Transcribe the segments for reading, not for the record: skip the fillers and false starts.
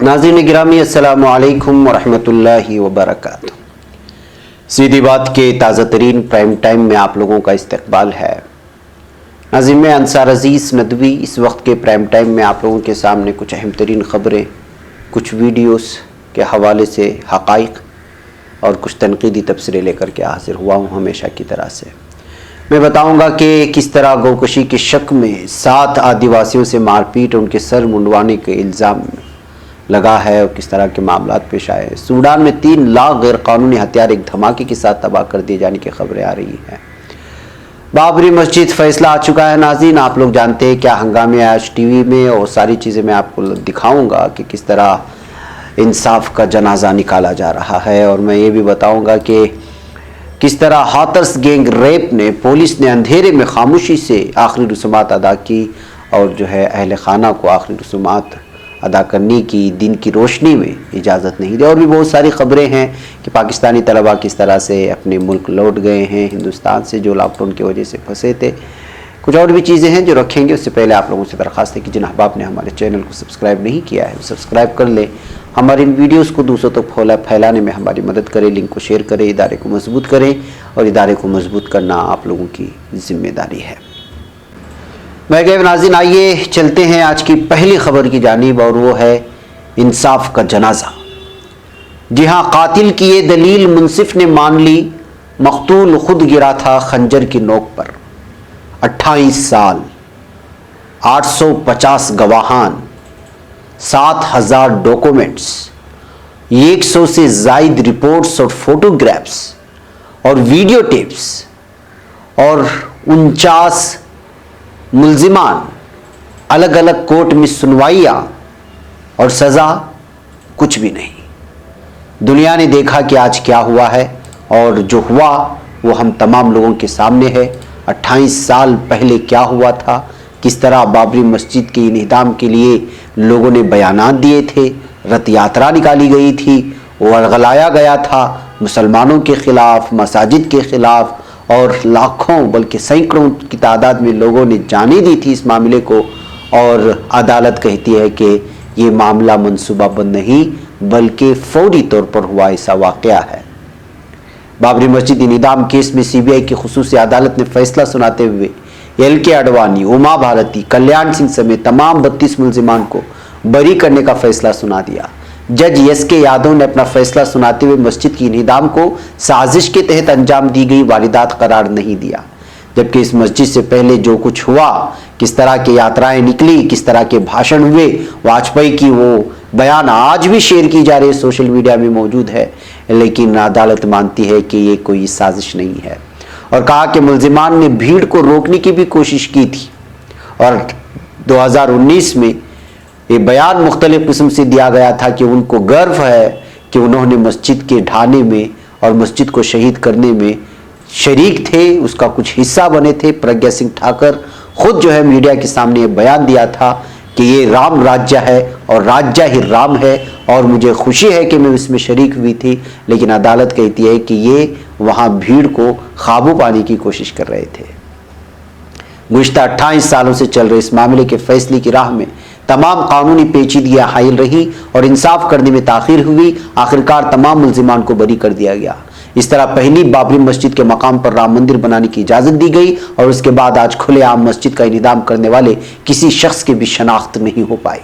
नाज़रीन गिरामी अस्सलामु अलैकुम वरहमतुल्लाहि वबरकातुहू। सीधी बात के ताज़ा तरीन प्राइम टाइम में आप लोगों का इस्तकबाल है। नाज़रीन मैं अंसार अजीज़ नदवी इस वक्त के प्राइम टाइम में आप लोगों के सामने कुछ अहम तरीन ख़बरें, कुछ वीडियोस के हवाले से हक़ाइक़ और कुछ तनक़ीदी तबसरे लेकर के हाजिर हुआ हूँ। हमेशा की तरह से मैं बताऊँगा कि किस तरह गोकशी के शक में 7 आदिवासियों से मारपीट, उनके सर मुंडवाने के इल्ज़ाम लगा है और किस तरह के मामला पेश आए। सूडान में 3 लाख गैर कानूनी हथियार एक धमाके के साथ तबाह कर दिए जाने की खबरें आ रही हैं। बाबरी मस्जिद फैसला आ चुका है। नाज़रीन आप लोग जानते हैं क्या हंगामे आज टीवी में, और सारी चीज़ें मैं आपको दिखाऊंगा कि किस तरह इंसाफ का जनाजा निकाला जा रहा है। और मैं ये भी बताऊंगा कि किस तरह हाथरस गैंग रेप ने पुलिस ने अंधेरे में खामोशी से आखिरी रसूमात अदा की और जो है अहले खाना को आखिरी रसूमात अदा करने की दिन की रोशनी में इजाज़त नहीं दी। और भी बहुत सारी ख़बरें हैं कि पाकिस्तानी तलबा किस तरह से अपने मुल्क लौट गए हैं हिंदुस्तान से, जो लॉकडाउन की वजह से फंसे थे। कुछ और भी चीज़ें हैं जो रखेंगे। उससे पहले आप लोगों से दरख्वास्त है कि जिन अहबाब ने हमारे चैनल को सब्सक्राइब नहीं किया है सब्सक्राइब कर लें। हमारे इन वीडियोस को दूसरों तक फैलाने में हमारी मदद करें। लिंक को शेयर करें, इदारे को मजबूत करें, और इदारे को मजबूत करना आप लोगों की जिम्मेदारी है। मैं कह नाज़रीन आइए चलते हैं आज की पहली खबर की जानिब, और वो है इंसाफ का जनाजा। जी हाँ, कातिल की ये दलील मुंसिफ ने मान ली, मकतूल खुद गिरा था खंजर की नोक पर। 28 साल, 850 गवाहान, 7000 डॉक्यूमेंट्स, 100 से जायद रिपोर्ट्स और फोटोग्राफ्स और वीडियो टेप्स और 49 मुल्जिमान, अलग अलग कोर्ट में सुनवाइयाँ और सज़ा कुछ भी नहीं। दुनिया ने देखा कि आज क्या हुआ है, और जो हुआ वो हम तमाम लोगों के सामने है। 28 साल पहले क्या हुआ था, किस तरह बाबरी मस्जिद के इन्हिदाम के लिए लोगों ने बयानात दिए थे, रथ यात्रा निकाली गई थी, वर्गलाया गया था मुसलमानों के ख़िलाफ़, मसाजिद के ख़िलाफ़, और लाखों बल्कि सैकड़ों की तादाद में लोगों ने जाने दी थी इस मामले को। और अदालत कहती है कि ये मामला मनसूबाबंद नहीं बल्कि फौरी तौर पर हुआ ऐसा वाक़या है। बाबरी मस्जिद इन्हिदाम केस में सीबीआई की खुसूसी अदालत ने फैसला सुनाते हुए LK आडवाणी, उमा भारती, कल्याण सिंह समेत तमाम 32 मुल्जिमान को बरी करने का फैसला सुना दिया। जज SK यादव ने अपना फैसला सुनाते हुए मस्जिद की इन्हिदाम को साजिश के तहत अंजाम दी गई वारदात करार नहीं दिया, जबकि इस मस्जिद से पहले जो कुछ हुआ, किस तरह की यात्राएं निकली, किस तरह के भाषण हुए, वाजपेयी की वो बयान आज भी शेयर की जा रही है, सोशल मीडिया में मौजूद है। लेकिन अदालत मानती है कि ये कोई साजिश नहीं है, और कहा कि मुल्जिमान ने भीड़ को रोकने की भी कोशिश की थी। और 2019 में ये बयान मुख्तलिफ किस्म से दिया गया था कि उनको गर्व है कि उन्होंने मस्जिद के ढाने में और मस्जिद को शहीद करने में शरीक थे, उसका कुछ हिस्सा बने थे। प्रज्ञा सिंह ठाकर खुद जो है मीडिया के सामने ये बयान दिया था कि ये राम राज्य है और राज्य ही राम है, और मुझे खुशी है कि मैं इसमें शरीक हुई थी। लेकिन अदालत कहती है कि ये वहाँ भीड़ को काबू पाने की कोशिश कर रहे थे। गुज़िश्ता 28 सालों से चल रहे इस मामले के फैसले की राह में तमाम कानूनी पेचीदगियां हायल रही और इंसाफ करने में ताखीर हुई। आखिरकार तमाम मुल्जिमान को बरी कर दिया गया। इस तरह पहली बाबरी मस्जिद के मकाम पर राम मंदिर बनाने की इजाज़त दी गई, और उसके बाद आज खुलेआम मस्जिद का इंतजाम करने वाले किसी शख्स की भी शनाख्त नहीं हो पाई।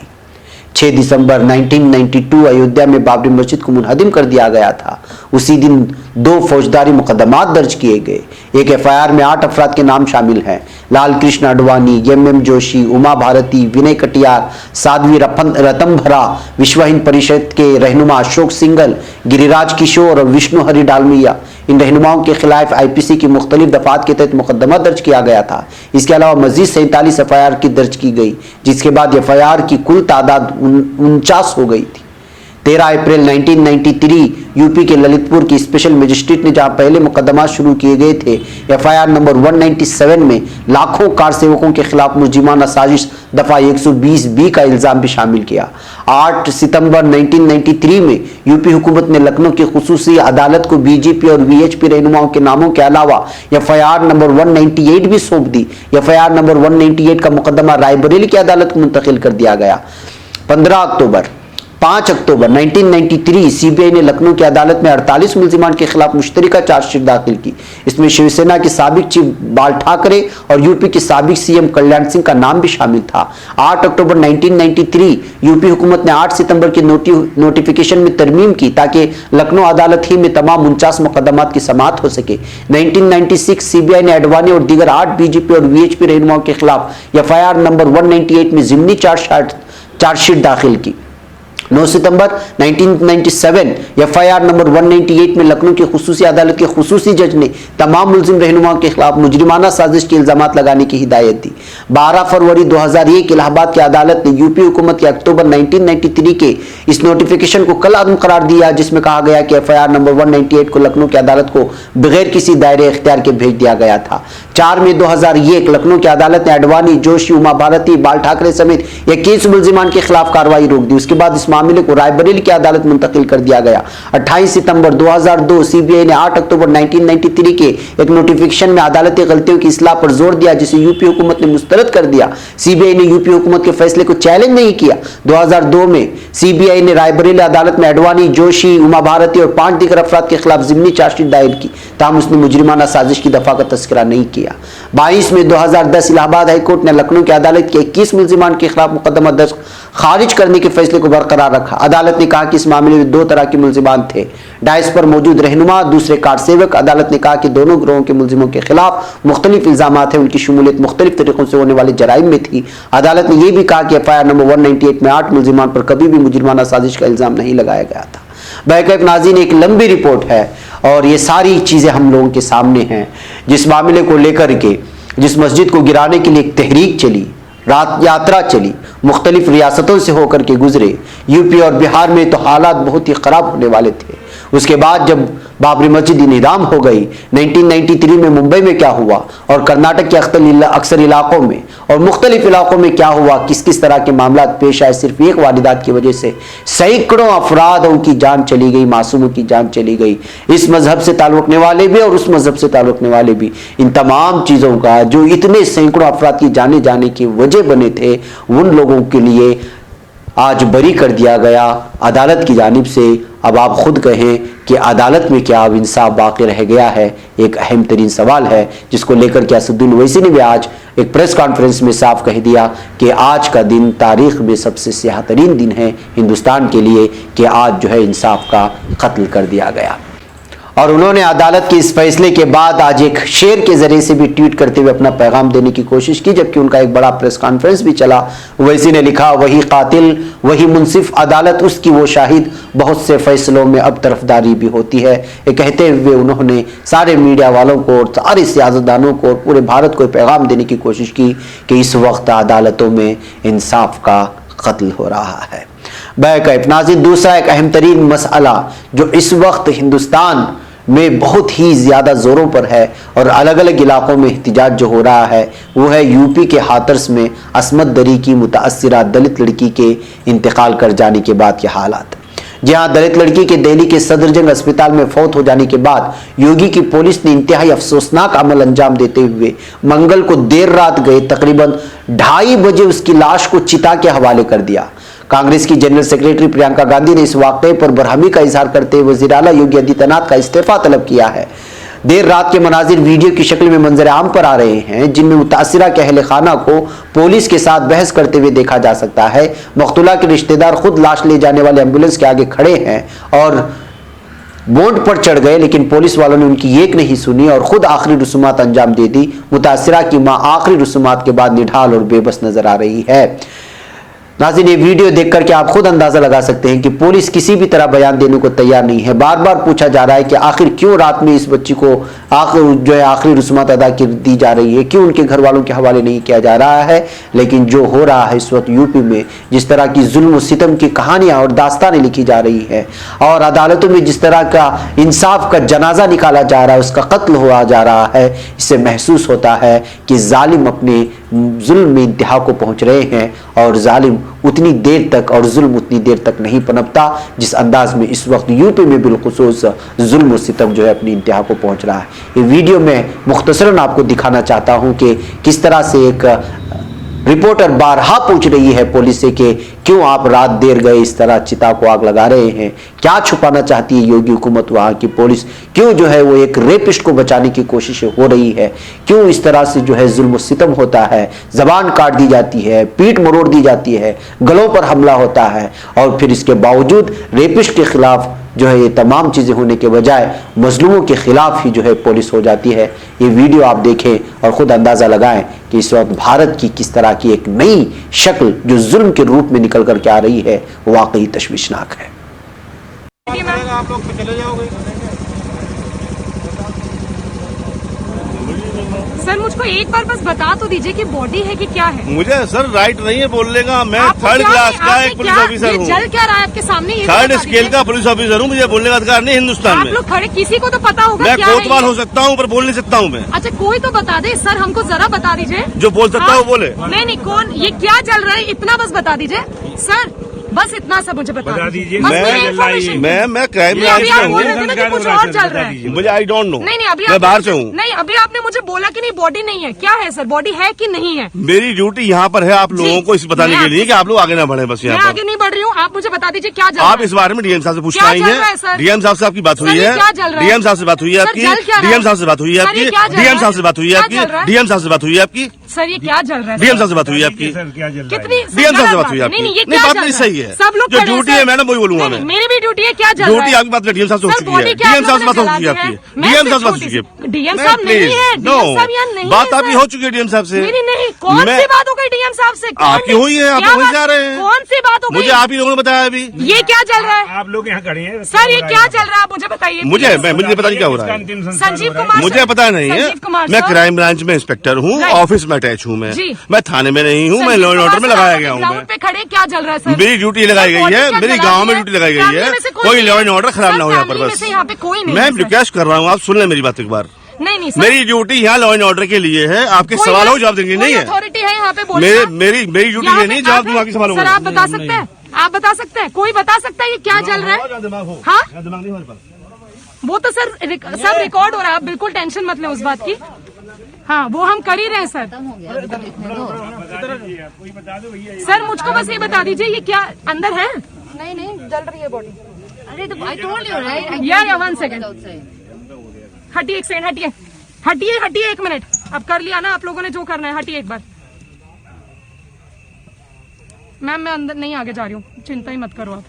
6 दिसंबर 1992 अयोध्या में बाबरी मस्जिद को मुनहदिम कर दिया गया था। उसी दिन 2 फौजदारी मुकदमात दर्ज किए गए। एक FIR में 8 अफराद के नाम शामिल हैं: लाल कृष्ण आडवाणी, MM जोशी, उमा भारती, विनय कटियार, साध्वी रतनभरा, विश्व हिंद परिषद के रहनुमा अशोक सिंघल, गिरिराज किशोर और विष्णु हरि डालमिया। इन रहनुमाओं के खिलाफ IPC की मुख्तलिफ दफात के तहत मुकदमा दर्ज किया गया था। इसके अलावा मजीद 47 FIR की दर्ज की गई, जिसके बाद FIR की कुल तादाद 49 हो गई थी। 13 अप्रैल 1993 यूपी के ललितपुर की स्पेशल मजिस्ट्रेट ने जहां पहले मुकदमा शुरू किए गए थे, FIR नंबर 197 में लाखों कार सेवकों के खिलाफ मुलजिमाना साजिश दफा 120B का इल्जाम भी शामिल किया। 8 सितंबर 1993 में यूपी हुकूमत ने लखनऊ की खुसूसी अदालत को BJP और VHP रहनुमाओं के नामों के अलावा FIR नंबर 198 भी सौंप दी। FIR नंबर 198 का मुकदमा रायबरेली की अदालत को मुंतकिल कर दिया गया। 15 अक्टूबर 5 अक्टूबर 1993 सीबीआई ने लखनऊ की अदालत में 48 मुल्जिमान के खिलाफ मुश्तरका चार्जशीट दाखिल की। इसमें शिवसेना के साबिक चीफ बाल ठाकरे और यूपी के साबिक सीएम कल्याण सिंह का नाम भी शामिल था। 8 अक्टूबर 1993 यूपी हुकूमत ने 8 सितंबर की नोटिफिकेशन में तरमीम की ताकि लखनऊ अदालत ही में तमाम 49 मुकदमात की समाअत हो सके। 1996 सीबीआई ने अडवाणी और दीगर 8 बीजेपी और वीएचपी रहनुमाओं के खिलाफ एफआईआर नंबर 198 में जिमनी चार्जशीट दाखिल की। 9 सितंबर 1997 एफआईआर नंबर 198 में लखनऊ की खुसूसी अदालत के खुसूसी जज ने तमाम मुल्जिम रहनुमाओं के खिलाफ मुजरिमाना साजिश के इल्जामात लगाने की हिदायत दी। 12 फरवरी 2001 इलाहाबाद की अदालत ने यूपी हुकूमत के अक्टूबर 1993 के इस नोटिफिकेशन को कल अदम करार दिया, जिसमें कहा गया कि एफआईआर नंबर 198 को लखनऊ की अदालत को बगैर किसी दायरे इख्तियार के भेज दिया गया था। 4 मई 2001 लखनऊ की अदालत ने अडवाणी, जोशी, उमा भारती, बाल ठाकरे समेत 21 मुल्जिमान के खिलाफ कार्रवाई रोक दी। उसके बाद इस मामले को रायबरेली की अदालत मुंतकिल कर दिया गया। 28 सितंबर 2002 सीबीआई ने 8 अक्टूबर 1993 के एक नोटिफिकेशन में अदालती गलतियों की इस्लाह पर जोर दिया, जिसे यूपी हुकूमत ने मुस्तरद कर दिया। सीबीआई ने यूपी हुकूमत के फैसले को चैलेंज नहीं किया। 2002 में सीबीआई ने रायबरेली अदालत में अडवाणी, जोशी, उमा भारती और 5 दीगर अफराद के खिलाफ जिमनी चार्जशीट दायर की, ताहम उसने मुजरिमाना साजिश की दफा का तस्करा नहीं किया। 22 में 2010 इलाहाबाद हाईकोर्ट ने लखनऊ की अदालत के 21 मुल्जिमान के खिलाफ मुकदमा दर्ज खारिज करने के फैसले को बरकरार रखा। अदालत ने कहा कि इस मामले में 2 तरह के मुल्जिमान थे, डायस पर मौजूद रहनुमा, दूसरे कार सेवक। अदालत ने कहा कि दोनों गिरोहों के मुल्जिमों के खिलाफ मुख्तलिफ इल्जामात हैं, उनकी शमूलियत मुख्तलिफ तरीकों से होने वाले जराइम में थी। अदालत ने यह भी कहा कि एफआईआर नंबर 198 में 8 मुल्जिमान पर कभी भी मुजरिमाना साजिश का इल्जाम नहीं लगाया गया था। बैकअप नाज़रीन, एक लंबी रिपोर्ट है और ये सारी चीजें हम लोगों के सामने हैं। जिस मामले को लेकर के जिस मस्जिद को गिराने के लिए एक तहरीक चली, रात यात्रा चली, मुख्तलिफ रियासतों से होकर के गुजरे, यूपी और बिहार में तो हालात बहुत ही खराब होने वाले थे। उसके बाद जब बाबरी मस्जिद निज़ाम हो गई, 1993 में मुंबई में क्या हुआ और कर्नाटक के अक्सर इलाकों में और मुख्तलिफ इलाकों में क्या हुआ, किस किस तरह के मामला पेश आए, सिर्फ एक वारदात की वजह से सैकड़ों अफरादों की जान चली गई, मासूमों की जान चली गई। इस मजहब से ताल्लुक रखने वाले भी और उस मजहब से ताल्लुक रखने वाले भी। इन तमाम चीज़ों का जो इतने सैकड़ों अफराद की जाने जाने की वजह बने थे, उन लोगों के लिए आज बरी कर दिया गया अदालत की जानिब से। अब आप खुद कहें कि अदालत में क्या अब इंसाफ बाकी रह गया है, एक अहम तरीन सवाल है, जिसको लेकर के असदुद्दीन ओवैसी ने भी आज एक प्रेस कॉन्फ्रेंस में साफ कह दिया कि आज का दिन तारीख में सबसे स्याह तरीन दिन है हिंदुस्तान के लिए, कि आज जो है इंसाफ का कत्ल कर दिया गया। और उन्होंने अदालत के इस फैसले के बाद आज एक शेर के जरिए से भी ट्वीट करते हुए अपना पैगाम देने की कोशिश की, जबकि उनका एक बड़ा प्रेस कॉन्फ्रेंस भी चला। ओवैसी ने लिखा, वही कातिल, वही मुंसिफ, अदालत उसकी वो शाहिद, बहुत से फैसलों में अब तरफदारी भी होती है। ये कहते हुए उन्होंने सारे मीडिया वालों को और सारे सियासतदानों को और पूरे भारत को पैगाम देने की कोशिश की कि इस वक्त अदालतों में इंसाफ का कत्ल हो रहा है। बैकअप नाज़रीन, दूसरा एक अहम तरीन मसला जो इस वक्त हिंदुस्तान में बहुत ही ज़्यादा ज़ोरों पर है और अलग अलग इलाकों में एहतिजाज जो हो रहा है, वो है यूपी के हाथरस में असमत दरी की मुतासिरा दलित लड़की के इंतकाल कर जाने के बाद के हालात। जहां दलित लड़की के दिल्ली के सदरजंग अस्पताल में फौत हो जाने के बाद योगी की पुलिस ने इंतहाई अफसोसनाक अमल अंजाम देते हुए मंगल को देर रात गए तकरीबन 2:30 बजे उसकी लाश को चिता के हवाले कर दिया। कांग्रेस की जनरल सेक्रेटरी प्रियंका गांधी ने इस वाकये पर बरहमी का इजहार करते हुए वज़ीर आला योगी आदित्यनाथ का इस्तीफा तलब किया है। देर रात के मनाजिर वीडियो की शक्ल में मंजर आम पर आ रहे हैं, जिनमें मुतासिरा के अहले खाना को पुलिस के साथ बहस करते हुए देखा जा सकता है। मकतूला के रिश्तेदार खुद लाश ले जाने वाले एम्बुलेंस के आगे खड़े हैं और बोट पर चढ़ गए, लेकिन पुलिस वालों ने उनकी एक नहीं सुनी और खुद आखिरी रसूमात अंजाम दे दी। मुतासिरा की मां आखिरी रसूमात के बाद निढाल और बेबस नजर आ रही है। नाज़रीन, ये वीडियो देख करके आप खुद अंदाजा लगा सकते हैं कि पुलिस किसी भी तरह बयान देने को तैयार नहीं है। बार बार पूछा जा रहा है कि आखिर क्यों रात में इस बच्ची को आखिरी रस्मात अदा दी जा रही है, क्यों उनके घर वालों के हवाले नहीं किया जा रहा है। लेकिन जो हो रहा है इस वक्त यूपी में, जिस तरह की जुल्म और सितम की कहानियां और दास्तानें लिखी जा रही है और अदालतों में जिस तरह का इंसाफ का जनाजा निकाला जा रहा है, उसका कत्ल हुआ जा रहा है, इससे महसूस होता है कि जालिम अपने जुल्म में इंतहा को पहुंच रहे हैं और जालिम उतनी देर तक और जुल्म उतनी देर तक नहीं पनपता जिस अंदाज में इस वक्त यूपी में बिलखुसूस जुल्म और सितम जो है अपनी इंतहा को पहुंच रहा है। ये वीडियो में मुख्तसरन आपको दिखाना चाहता हूं कि किस तरह से एक रिपोर्टर बारहा पूछ रही है पुलिस से कि क्यों आप रात देर गए इस तरह चिता को आग लगा रहे हैं, क्या छुपाना चाहती है योगी हुकूमत, वहां की पुलिस क्यों जो है वो एक रेपिस्ट को बचाने की कोशिश हो रही है, क्यों इस तरह से जो है जुल्म सितम होता है, जबान काट दी जाती है, पीठ मरोड़ दी जाती है, गलों पर हमला होता है और फिर इसके बावजूद रेपिस्ट के खिलाफ जो है ये तमाम चीजें होने के बजाय मजलूमों के खिलाफ ही जो है पुलिस हो जाती है। ये वीडियो आप देखें और खुद अंदाजा लगाएं कि इस वक्त भारत की किस तरह की एक नई शक्ल जो जुल्म के रूप में निकल करके आ रही है वो वाकई तशवीशनाक है। आप लोग चले जाओगे सर, मुझको एक बार बस बता तो दीजिए कि बॉडी है कि क्या है। मुझे सर राइट नहीं है बोलने का, मैं थर्ड क्लास का एक पुलिस ऑफिसर हूँ, जल क्या रहा है आपके सामने, थर्ड स्केल का पुलिस ऑफिसर हूँ, मुझे बोलने का अधिकार नहीं हिंदुस्तान में। आप लोग खड़े, किसी को तो पता होगा मैं क्या कोतवाल हो सकता हूँ पर बोल नहीं सकता हूँ मैं। अच्छा, कोई तो बता दे सर, हमको जरा बता दीजिए। जो बोल सकता है वो बोले। नहीं, कौन, ये क्या चल रहा है, इतना बस बता दीजिए सर, बस इतना सब मुझे बता दीजिए। मैं क्राइम ब्रांच में हूँ, कुछ और चल रहा है मुझे आई डोंट नो। नहीं, अभी मैं बाहर से हूँ। नहीं, अभी आपने मुझे बोला कि नहीं बॉडी नहीं है, क्या है सर, बॉडी है कि नहीं है? मेरी ड्यूटी यहाँ पर है आप लोगों को इस बताने के लिए कि आप लोग आगे ना बढ़े, बस मैं यहाँ आगे नहीं बढ़ रही हूँ, आप मुझे बता दीजिए क्या चल पर। आप इस बारे में डीएम साहब से पूछना आई है, डीएम साहब से आपकी बात हुई है, डीएम साहब से बात हुई है आपकी, डीएम साहब से बात हुई है आपकी, डीएम साहब से बात हुई है आपकी, डीएम साहब से बात हुई है आपकी। सर ये क्या चल रहा है? डीएम साहब से बात हुई है आपकी, कितनी डीएम साहब से बात हुई है आपकी। नहीं, बात नहीं सही है, सब लोग जो ड्यूटी है मैडम वही बोलूंगा मैं। मेरी भी ड्यूटी है, क्या चल रहा है? ड्यूटी आपकी बात डीएम साहब से हो चुकी है, डीएम साहब से बात हो चुकी है आपकी, डीएम साहब से बात हो चुकी है। डीएम साहब नहीं है, डीएम साहब यहाँ नहीं है। बात आपकी हो चुकी है डीएम साहब से। मेरी नहीं, कौन सी बात हो गई डीएम साहब से? आपकी हुई है, आप वहीं जा रहे हैं। कौन सी बात हो गई? मुझे आप ही लोगों ने बताया अभी। ये क्या चल रहा है? आप लोग यहाँ खड़े हैं सर, ये क्या चल रहा है, मुझे बताइए। मुझे पता नहीं क्या हो रहा है। संजीव कुमार, मुझे पता नहीं है, मैं क्राइम ब्रांच में इंस्पेक्टर हूँ, ऑफिस में अटैच हूँ मैं थाने में नहीं हूँ, मैं लॉ एंड ऑर्डर में लगाया गया हूँ। ग्राउंड पे खड़े क्या चल रहा है सर? मेरी ड्यूटी लगाई गई है, मेरी गाँव में ड्यूटी लगाई गई है, कोई लॉ एंड ऑर्डर खराब ना हो यहाँ पर, बस यहाँ पे कोई नहीं। मैं रिक्वेस्ट कर रहा हूँ, आप सुन लें मेरी बात एक बार। नहीं सर, मेरी ड्यूटी यहाँ लॉ एंड ऑर्डर के लिए है, आपके सवालों को जवाब देंगे नहीं है। अथॉरिटी है यहाँ पे, मेरी ड्यूटी ये नहीं जवाब दूंगा आपके सवालों को। सर आप बता सकते हैं, आप बता सकते हैं, कोई बता सकता है ये क्या चल रहा है? हाँ, वो तो सर सब रिकॉर्ड हो रहा है, आप बिल्कुल टेंशन मत लें उस बात की। हाँ, वो हम कर ही रहे हैं सर। सर मुझको बस ये बता दीजिए ये क्या अंदर है? नहीं, जल रही है बॉडी। अरे तो आई टोल्ड यू राइट। या 1 सेकंड, हटिए एक सेकंड, हटिए 1 मिनट। अब कर लिया ना आप लोगों ने जो करना है, हटिए एक बार। मैम मैं अंदर नहीं आगे जा रही हूँ, चिंता ही मत करो आप।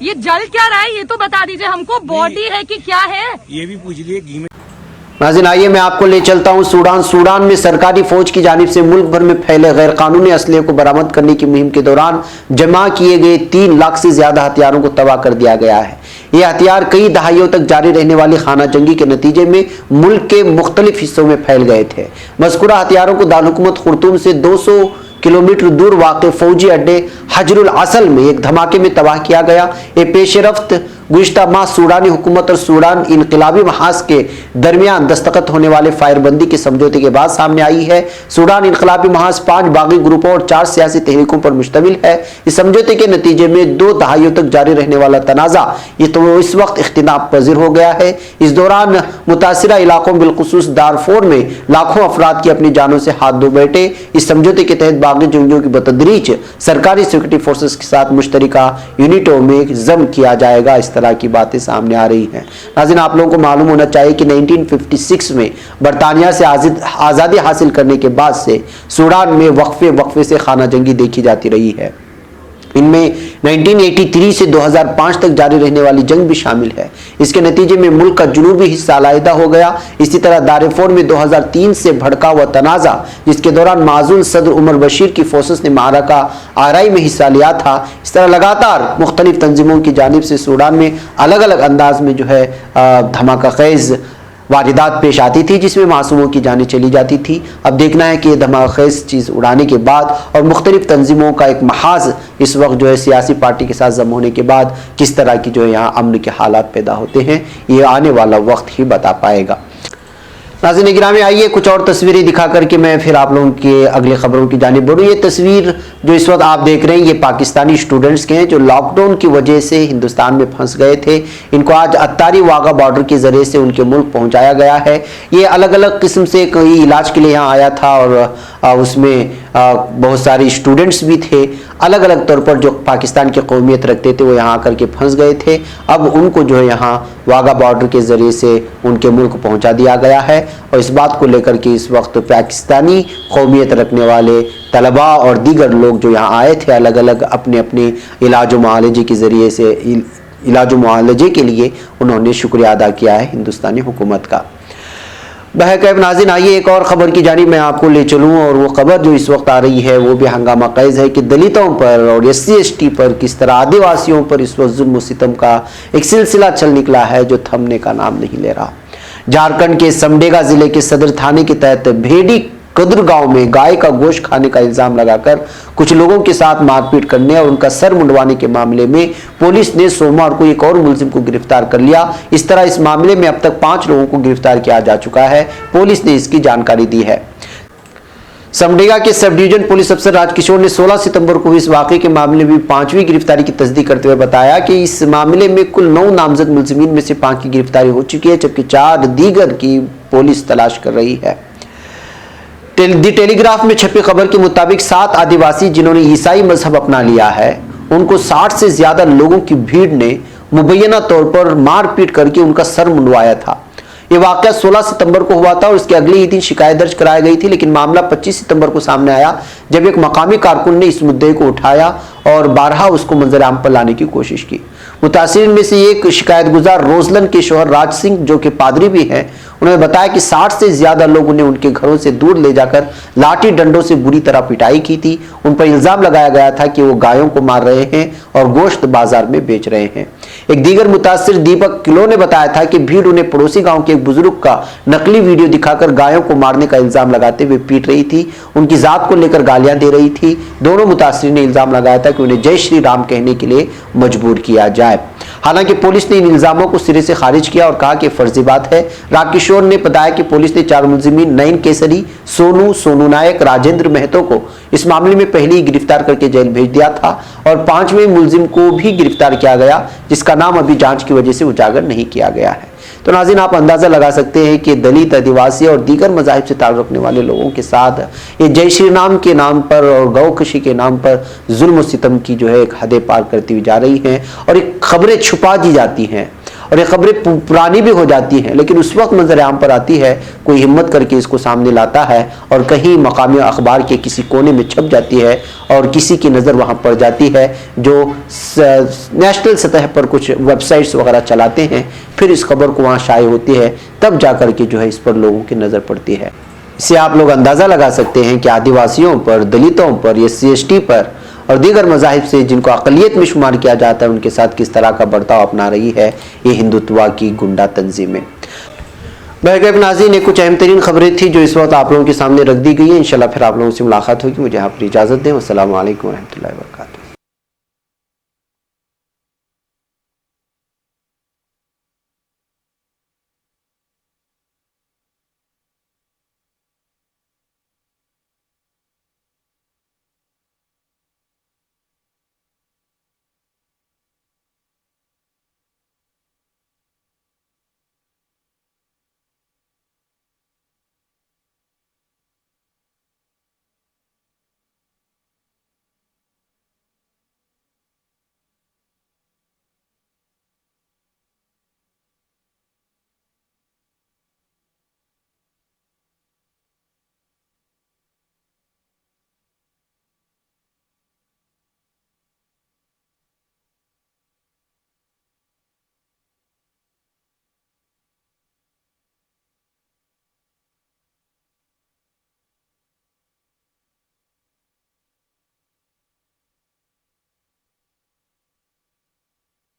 ये जल क्या रहा है ये तो बता दीजिए हमको, बॉडी है कि क्या है ये भी पूछ लिए घी में। नाज़रीन आइए मैं आपको ले चलता हूं सूडान में सरकारी फौज की जानिब से मुल्क भर में फैले गैर कानूनी असले को बरामद करने की मुहिम के दौरान जमा किए गए 3 लाख से ज्यादा हथियारों को तबाह कर दिया गया है। ये हथियार कई दहाइयों तक जारी रहने वाली खाना जंगी के नतीजे में मुल्क के मुख्तलिफ हिस्सों में फैल गए थे। मज़कूरा हथियारों को दारुल-हुकूमत खुर्तूम से 200 किलोमीटर दूर वाक़े फौजी अड्डे हजरुल असल में एक धमाके में तबाह किया गया। ये पेशरफ्त गुज़िश्ता माह सूडानी हुकूमत और सूडान इनकलाबी महाज के दरमियान दस्तखत होने वाले फायरबंदी के समझौते के बाद सामने आई है। सूडान इनकलाबी महाज 5 बागी ग्रुपों और 4 सियासी तहरीकों पर मुश्तमिल है। इस समझौते के नतीजे में 2 दहाइयों तक जारी रहने वाला तनाज़ा ये तो इस वक्त इख्तिनाब पज़ीर हो गया है। इस दौरान मुतासिरा इलाकों बिलखुसूस दारफोर में लाखों अफराद की अपनी जानों से हाथ धो बैठे। इस समझौते के तहत बागी जंगियों की बतदरीज सरकारी सिक्योरिटी फोर्सेस के साथ मुश्तरका यूनिटों में जम किया जाएगा। इस तरह की बातें सामने आ रही हैं। नाज़रीन आप लोगों को मालूम होना चाहिए कि 1956 में बरतानिया से आज़ादी हासिल करने के बाद से सूडान में वक्फे से खाना जंगी देखी जाती रही है। इनमें 1983 से 2005 तक जारी रहने वाली जंग भी शामिल है। इसके नतीजे में मुल्क का जुनूबी हिस्सा अलहदा हो गया। इसी तरह दारफोर में 2003 से भड़का हुआ तनाज़ा जिसके दौरान माजूल सदर उमर बशीर की फोर्सेस ने मारका आराई में हिस्सा लिया था। इस तरह लगातार मुख्तलिफ तंजीमों की जानिब से सूडान में अलग अलग अंदाज में जो है धमाका खेज वारदात पेश आती थी जिसमें मासूमों की जानें चली जाती थी। अब देखना है कि ये धमाकेज़ चीज़ उड़ाने के बाद और मुख्तलिफ तंजीमों का एक महाज इस वक्त जो है सियासी पार्टी के साथ जम होने के बाद किस तरह की जो है यहाँ अमन के हालात पैदा होते हैं, ये आने वाला वक्त ही बता पाएगा। नाज़रीन गिरामी, आइए कुछ और तस्वीरें दिखा करके मैं फिर आप लोगों के अगले खबरों की जानिब बढ़ूँ। ये तस्वीर जो इस वक्त आप देख रहे हैं ये पाकिस्तानी स्टूडेंट्स के हैं जो लॉकडाउन की वजह से हिंदुस्तान में फंस गए थे। इनको आज अत्तारी वाघा बॉर्डर के जरिए से उनके मुल्क पहुंचाया गया है। ये अलग अलग किस्म से कोई इलाज के लिए यहाँ आया था और उसमें बहुत सारे स्टूडेंट्स भी थे। अलग अलग तौर पर जो पाकिस्तान की कौमियत रखते थे वो यहाँ आकर के फंस गए थे। अब उनको जो है यहाँ वाघा बॉर्डर के जरिए से उनके मुल्क पहुंचा दिया गया है और इस बात को लेकर के इस वक्त पाकिस्तानी कौमियत रखने वाले तलबा और दीगर लोग जो यहाँ आए थे अलग अलग अपने अपने इलाज मुआलजे के जरिए से इलाज मुआलजे के लिए उन्होंने शुक्रिया अदा किया है हिंदुस्तानी हुकूमत का। बहरकैफ नाज़रीन, आइए एक और ख़बर की जानिब मैं आपको ले चलूँ और वो ख़बर जो इस वक्त आ रही है वो भी हंगामा खेज़ है कि दलितों पर और SC/ST पर किस तरह आदिवासियों पर इस वक्त जुल्म सितम का एक सिलसिला चल निकला है जो थमने का नाम नहीं ले रहा। झारखंड के समडेगा जिले के सदर थाने के तहत भेड़ी कदर गांव में गाय का गोश्त खाने का इल्जाम लगाकर कुछ लोगों के साथ मारपीट करने और उनका सर मुंडवाने के मामले में पुलिस ने सोमवार को एक और मुलजिम को गिरफ्तार कर लिया। इस तरह इस मामले में अब तक 5 लोगों को गिरफ्तार किया जा चुका है। पुलिस ने इसकी जानकारी दी है। समडेगा के सब डिवीजन पुलिस अफसर राजकिशोर ने 16 सितंबर को इस वाकये के मामले में 5वीं गिरफ्तारी की तस्दीक करते हुए बताया कि इस मामले में कुल 9 नामजद मुलजिमीन में से 5 की गिरफ्तारी हो चुकी है जबकि 4 दीगर की पुलिस तलाश कर रही है। दी टेलीग्राफ में छपी खबर के मुताबिक 7 आदिवासी जिन्होंने ईसाई मजहब अपना लिया है उनको 60 से ज्यादा लोगों की भीड़ ने मुबैना तौर पर मारपीट करके उनका सर मुंडवाया था। ये वाकया 16 सितंबर को हुआ था और उसके अगले ही दिन शिकायत दर्ज कराई गई थी, लेकिन मामला 25 सितंबर को सामने आया जब एक मकामी कारकुन ने इस मुद्दे को उठाया और बारहा उसको मंजर आम पर लाने की कोशिश की। मुतासिरीन में से एक शिकायत गुजार रोजलन के शोहर राज सिंह जो कि पादरी भी हैं, उन्होंने बताया कि 60 से ज्यादा लोगों ने उनके घरों से दूर ले जाकर लाठी डंडों से बुरी तरह पिटाई की थी। उन पर इल्जाम लगाया गया था कि वो गायों को मार रहे हैं और गोश्त बाजार में बेच रहे हैं। एक दीगर मुतासिर दीपक किलो ने बताया था कि भीड़ उन्हें पड़ोसी गांव के एक बुजुर्ग का नकली वीडियो दिखाकर गायों को मारने का इल्जाम लगाते हुए पीट रही थी, उनकी जात को लेकर गालियां दे रही थी। दोनों मुतासिर ने इल्जाम लगाया था कि उन्हें जय श्री राम कहने के लिए मजबूर किया जाए। हालांकि पुलिस ने इन इल्जामों को सिरे से खारिज किया और कहा कि फर्जी बात है। राजकिशोर ने बताया कि पुलिस ने 4 मुलजिमीन नईन केसरी, सोनू नायक, राजेंद्र महतो को इस मामले में पहले ही गिरफ्तार करके जेल भेज दिया था और 5वें मुलजिम को भी गिरफ्तार किया गया जिसका नाम अभी जांच की वजह से उजागर नहीं किया गया है। तो नाज़रीन, आप अंदाजा लगा सकते हैं कि दलित, आदिवासी और दीगर मज़ाहिब से ताल्लुक़ रखने वाले लोगों के साथ ये जय श्री राम के नाम पर और गौकशी के नाम पर जुल्म सितम की जो है एक हदें पार करती हुई जा रही हैं और एक खबरें छुपा दी जाती हैं और ये खबरें पुरानी भी हो जाती हैं, लेकिन उस वक्त मंजर आम पर आती है कोई हिम्मत करके इसको सामने लाता है और कहीं मकामी अखबार के किसी कोने में छप जाती है और किसी की नज़र वहाँ पड़ जाती है जो नेशनल सतह पर कुछ वेबसाइट्स वगैरह चलाते हैं, फिर इस खबर को वहाँ शाये होती है, तब जा कर के जो है इस पर लोगों की नज़र पड़ती है। इससे आप लोग अंदाज़ा लगा सकते हैं कि आदिवासियों पर, दलितों पर, SC/ST पर और दीगर मज़ाहिब से जिनको अक़लियत में शुमार किया जाता है उनके साथ किस तरह का बर्ताव अपना रही है ये हिंदुत्व की गुंडा तंजीमें। बहरकैफ नाज़रीन, ये कुछ अहम तरीन खबरें थी जो इस वक्त आप लोगों के सामने रख दी गई है। इंशाल्लाह फिर आप लोगों से मुलाकात होगी। मुझे यहाँ पर इजाज़त दें। अस्सलामु अलैकुम व रहमतुल्लाहि व बरकातुहू।